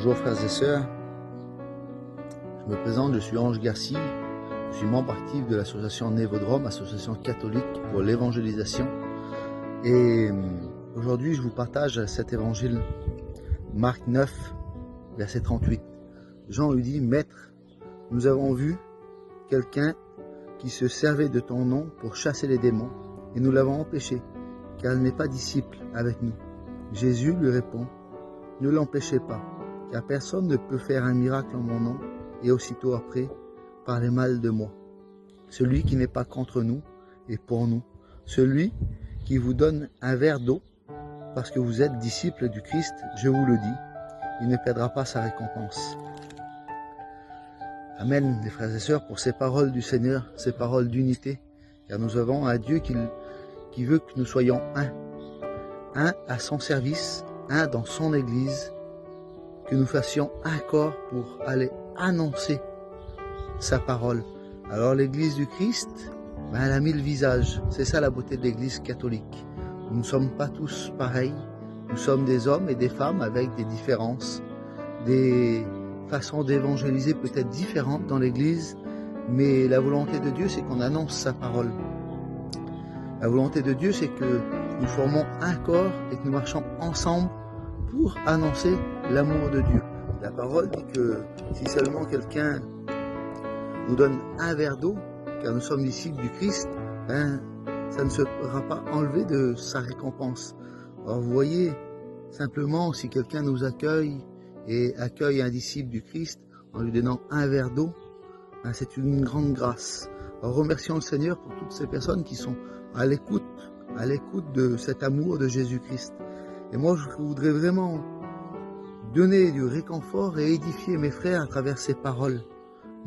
Bonjour frères et sœurs, je me présente, je suis Ange Garcia, je suis membre actif de l'association Névodrome, association catholique pour l'évangélisation. Et aujourd'hui je vous partage cet évangile, Marc 9, verset 38. Jean lui dit, Maître, nous avons vu quelqu'un qui se servait de ton nom pour chasser les démons, et nous l'avons empêché, car il n'est pas disciple avec nous. Jésus lui répond, ne l'empêchez pas, car personne ne peut faire un miracle en mon nom, et aussitôt après, parler mal de moi. Celui qui n'est pas contre nous est pour nous. Celui qui vous donne un verre d'eau, parce que vous êtes disciples du Christ, je vous le dis, il ne perdra pas sa récompense. Amen, les frères et sœurs, pour ces paroles du Seigneur, ces paroles d'unité, car nous avons un Dieu qui veut que nous soyons un à son service, un dans son Église, que nous fassions un corps pour aller annoncer sa parole. Alors l'Église du Christ, elle a 1000 visages, c'est ça la beauté de l'Église catholique. Nous ne sommes pas tous pareils, nous sommes des hommes et des femmes avec des différences, des façons d'évangéliser peut-être différentes dans l'Église, mais la volonté de Dieu c'est qu'on annonce sa parole. La volonté de Dieu c'est que nous formons un corps et que nous marchons ensemble pour annoncer l'amour de Dieu. La parole dit que si seulement quelqu'un nous donne un verre d'eau, car nous sommes disciples du Christ, ça ne sera pas enlevé de sa récompense. Alors vous voyez, simplement si quelqu'un nous accueille et accueille un disciple du Christ en lui donnant un verre d'eau, c'est une grande grâce. Alors remercions le Seigneur pour toutes ces personnes qui sont à l'écoute de cet amour de Jésus-Christ. Et moi je voudrais vraiment donner du réconfort et édifier mes frères à travers ces paroles.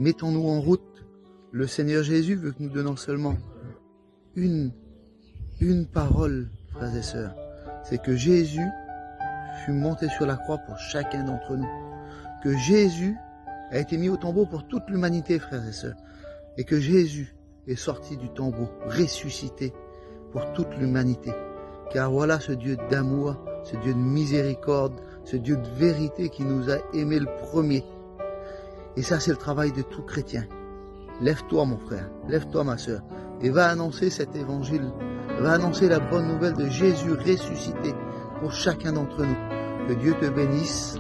Mettons-nous en route. Le Seigneur Jésus veut que nous donnons seulement une parole, frères et sœurs. C'est que Jésus fut monté sur la croix pour chacun d'entre nous. Que Jésus a été mis au tombeau pour toute l'humanité, frères et sœurs. Et que Jésus est sorti du tombeau, ressuscité pour toute l'humanité. Car voilà ce Dieu d'amour, ce Dieu de miséricorde, ce Dieu de vérité qui nous a aimés le premier. Et ça, c'est le travail de tout chrétien. Lève-toi, mon frère, lève-toi, ma sœur, et va annoncer cet évangile, va annoncer la bonne nouvelle de Jésus ressuscité pour chacun d'entre nous. Que Dieu te bénisse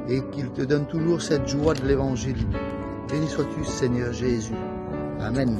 et qu'il te donne toujours cette joie de l'évangile. Béni sois-tu, Seigneur Jésus. Amen.